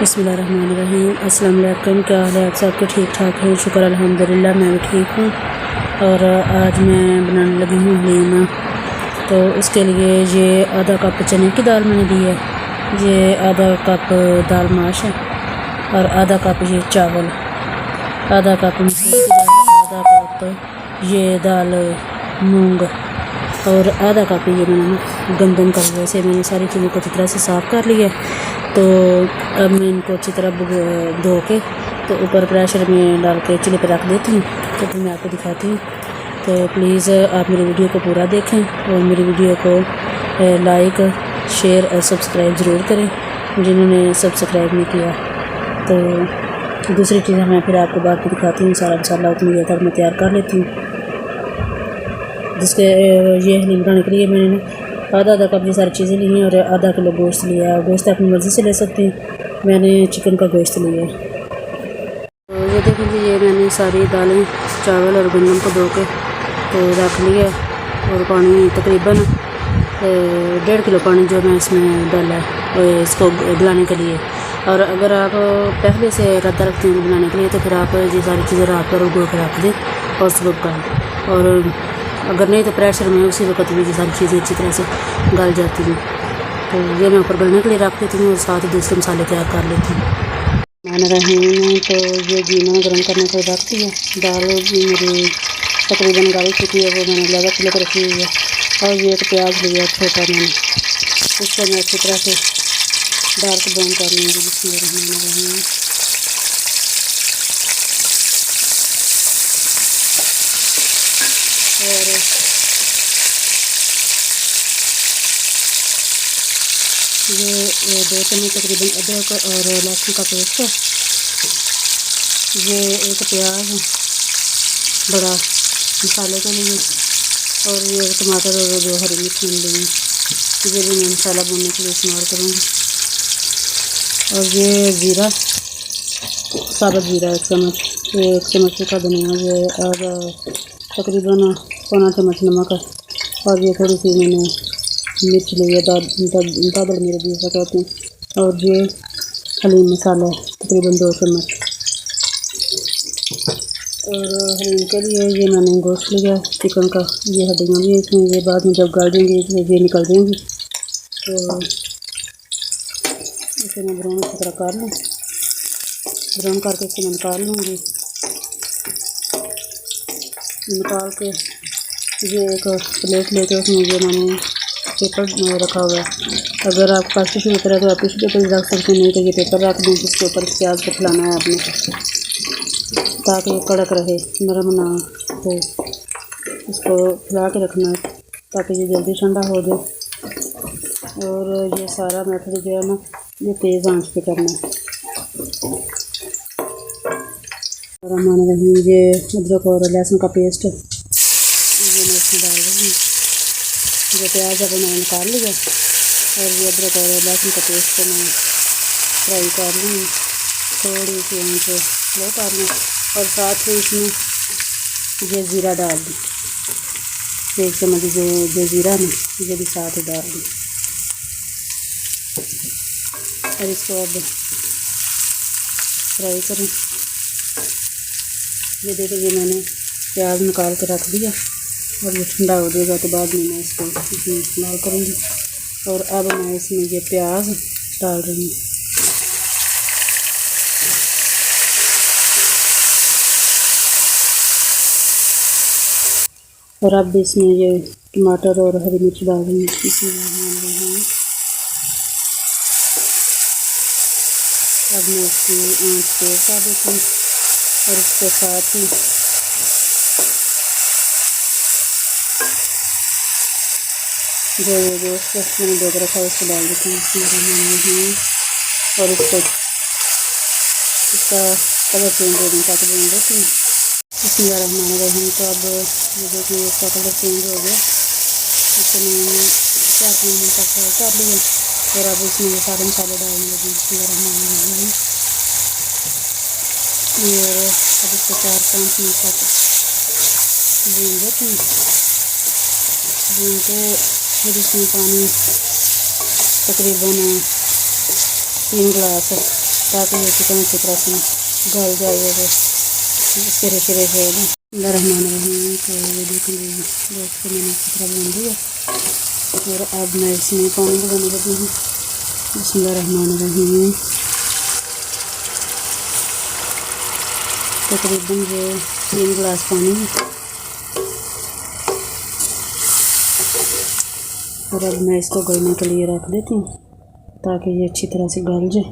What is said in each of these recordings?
बिस्मिल्लाहिर्रहमानिर्रहीम। अस्सलाम वालेकुम। क्या हाल है आप सबके? ठीक ठाक है, शुक्र अल्हम्दुलिल्लाह, मैं भी ठीक हूँ। और आज मैं बनाने लगी हूँ हलीमा। तो उसके लिए ये आधा कप चने की दाल मैंने ली है, ये आधा कप दाल माश है और आधा कप ये चावल, आधा कप मसूर की दाल, आधा कप ये दाल मूंग और आधा कप ये मैंने गंदम का लिया। से मैंने सारी चीज़ों को अच्छी तरह से साफ़ कर लिया। तो अब मैं इनको अच्छी तरह धो के तो ऊपर प्रेशर में डाल के चूल्हे पर रख देती हूँ। तो फिर मैं आपको दिखाती हूँ। तो प्लीज़ आप मेरी वीडियो को पूरा देखें और मेरी वीडियो को लाइक, शेयर और सब्सक्राइब ज़रूर करें जिन्होंने सब्सक्राइब नहीं किया। तो दूसरी चीज़ मैं फिर आपको बाकी दिखाती हूँ। सारा मसाला उतनी देर तक मैं तैयार कर लेती हूँ। जिसके ये हलीम बनाने के लिए मैंने आधा कप ये सारी चीज़ें ली हैं और आधा किलो गोश्त लिया है। गोश्त अपनी मर्ज़ी से ले सकते हैं, मैंने चिकन का गोश्त लिया है। तो ये देखें कि ये मैंने सारी दालें, चावल और गंदम को धो के तो रख लिया और पानी तकरीबन 1.5 किलो पानी जो मैं इसमें डाला है इसको गलाने के लिए। और अगर आप पहले से इरादा रखते हैं बनाने के लिए तो फिर आप ये सारी चीज़ें रात पर उगो के रख दें और सुबह का, और अगर नहीं तो प्रेशर में उसी वक्त भी ये सारी चीज़ें अच्छी तरह से गल जाती हैं। तो ये मैं ऊपर गलने के लिए रख देती हूँ और साथ दूसरे मसाले तैयार कर लेती हूँ। मैंने रही तो ये घी मैंने गर्म करने को रख दिया। दाल भी मेरी तकरीबन गल चुकी है, वो मैंने ज़्यादा किलो पर रखी हुई है। और ये एक प्याज लिया छोटा मैंने, इसको मैं अच्छी तरह से डार्क ब्राउन कर लूँगी। बिस्मिल्लाहिर्रहमानिर्रहीम। और ये 2 चम्मच तकरीबन अदरक और लहसुन का पेस्ट है। ये एक प्याज है बड़ा मसाले के लिए, और ये टमाटर और जो हरी मिर्च मिल रही है, ये भी मैं मसाला भूनने के लिए इस्तेमाल करूँगी। और ये ज़ीरा, साबुत ज़ीरा 1 चम्मच, ये 1 चम्मच सूखा धनिया, ये और तकरीबन पौना चम्मच नमक है। और ये थोड़ी सी मैंने मिर्च ली है, दादड़ मेरे भी ऐसा कहते हैं। और ये हलीम मसाला है तकरीबन 2 चम्मच। और हलीम के लिए ये मैंने गोश्त लिया चिकन का, ये हड्डियाँ भी इसमें, ये बाद में जब गल देंगी ये निकल देंगी। तो इसे मैं ब्राउन अच्छी तरह कर लूँ, ब्राउन करके इसे मैं निकाल लूँगी। निकाल के ये एक प्लेट लेके उसमें ये मैंने पेपर रखा हुआ है। अगर आप पास टिश्यू पेपर है तो आप टिश्यू पेपर रख सकते हैं, नहीं तो ये पेपर रख दें जिसके ऊपर प्याज को फैलाना है आपने, ताकि ये कड़क रहे, नरम ना हो। इसको फैला के रखना है ताकि ये जल्दी ठंडा हो जाए। और ये सारा मेथड जो है ना, ये तेज़ आंच पे करना है। और हमारे ये अदरक और लहसुन का पेस्ट ये मैं इसमें डाल रही हूँ। जो प्याज है वो मैंने निकाल लिया और ये अदरक और लहसुन का पेस्ट को मैं फ्राई कर लूँगी, थोड़ी सी आंच लो कर लूँ। और साथ ही इसमें ये ज़ीरा डाल दूँ, 1 चम्मच जो ज़ीरा ना ये भी साथ ही डाल दूँ। और इसको अब फ्राई करें। ये देखिए ये मैंने प्याज निकाल के रख दिया और ये ठंडा हो जाएगा तो बाद में मैं इसको इसमें इस्तेमाल करूँगी। और अब मैं इसमें ये प्याज डाल रही हूँ। और अब इसमें ये टमाटर और हरी मिर्च डाल रही हूँ। इसमें अब मैं इसकी आंच तेज़ कर देती हूँ और इसके साथ ही जो ये गोश्त मैंने धो रखा है उसको डाल देती हूँ। और इसको इसका कलर चेंज हो गया ताकि बन देती हूँ। बिस्मिल्लाहिर्रहमानिर्रहीम। तो अब ये देखिए इसका कलर चेंज हो गया, इसको मैंने 4-5 मिनट तक फ्राई कर लिया। और अब इसमें ये सारे मसाले डालने लगी। बिस्मिल्लाहिर्रहमानिर्रहीम। और अब इसको 4-5 मिनट तक भून देती हूँ। भून के फिर इसमें पानी तकरीबन 3 गिलास ताकि ये चिकन अच्छी तरह से गल जाए और इसके रेशे रेशे रहमान रही। तो ये देखिए गोश्त को मैंने अच्छी तरह भून दिया और अब मैं इसमें पानी लगाने लगी हूँ। बिस्मिल्लाहिर्रहमानिर्रहीम। तकरीबन ये 3 गिलास पानी है और अब मैं इसको गलने के लिए रख देती हूँ ताकि ये अच्छी तरह से गल जाए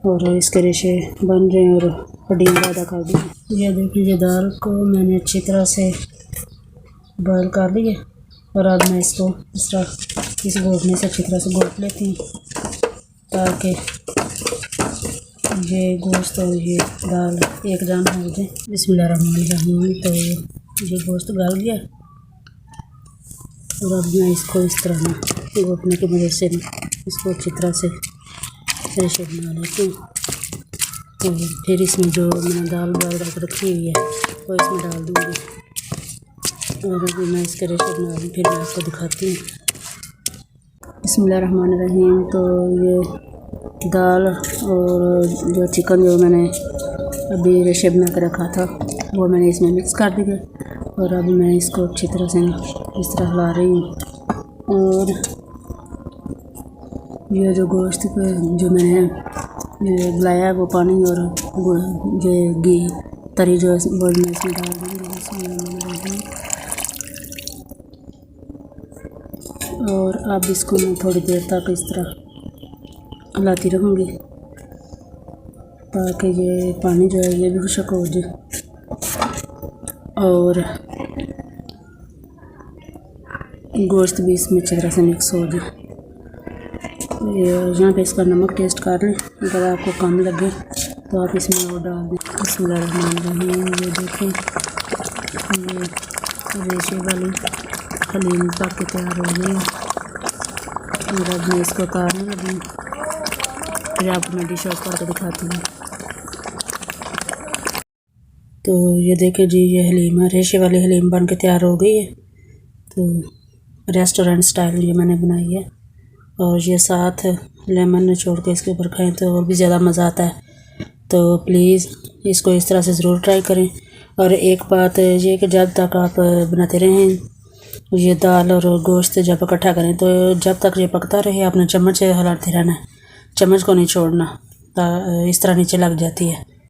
और इसके रेशे बन जाएँ और हड्डियाँ पैदा कर दी। ये देखिए दाल को मैंने अच्छी तरह से बॉयल कर लिया और अब मैं इसको इस तरह इस घोटने से अच्छी तरह से घोट लेती हूँ ताकि ये गोश्त और ये दाल एक जान हो जाए। बिस्मिल्लाहिर्रहमानिर्रहीम। तो ये गोश्त गल गया और अब मैं इसको इस तरह ना घोटने की मदद से इसको अच्छी तरह से रेशे बना लेती हूँ और फिर इसमें जो मैंने दाल बॉयल करके रखी हुई है वो इसमें डाल दूँगी और अभी मैं इसके रेशे बना लूँ फिर मैं आपको दिखाती हूँ। बिस्मिल्लाहिर्रहमानिर्रहीम। तो ये दाल और जो चिकन जो मैंने अभी रेशे बना कर रखा था वो मैंने इसमें मिक्स कर दिया और अब मैं इसको अच्छी तरह से इस तरह हिला रही हूँ और ये जो गोश्त पे जो मैंने गलाया वो पानी और ये घी तरी जो वो मैं इसमें डाल दूँगी और अब इसको मैं थोड़ी देर तक इस तरह हिलाती रहूँगी ताकि ये पानी जो है ये भी खुश्क हो जाए और गोश्त भी इसमें अच्छी तरह से मिक्स हो जाए। यहाँ पे इसका नमक टेस्ट कर लें, अगर आपको कम लगे तो आप इसमें और डाल दें। बिस्मिल्लाहिर्रहमानिर्रहीम। ये देखें ये रेशे वाली हलीम पक के तैयार हो गई और अब मैं इसको उतारने लगी फिर आपको मैं डिश आउट करके दिखाती हूँ। तो ये देखें जी ये हलीम है, रेशे वाली हलीम बन के तैयार हो गई है। तो रेस्टोरेंट स्टाइल ये मैंने बनाई है और ये साथ लेमन निचोड़ के इसके ऊपर खाएं तो और भी ज़्यादा मज़ा आता है। तो प्लीज़ इसको इस तरह से ज़रूर ट्राई करें। और एक बात ये कि जब तक आप बनाते रहें ये दाल और गोश्त जब इकट्ठा करें तो जब तक ये पकता रहे आपने चम्मच हिलाते रहना है, चम्मच को नहीं छोड़ना, इस तरह नीचे लग जाती है।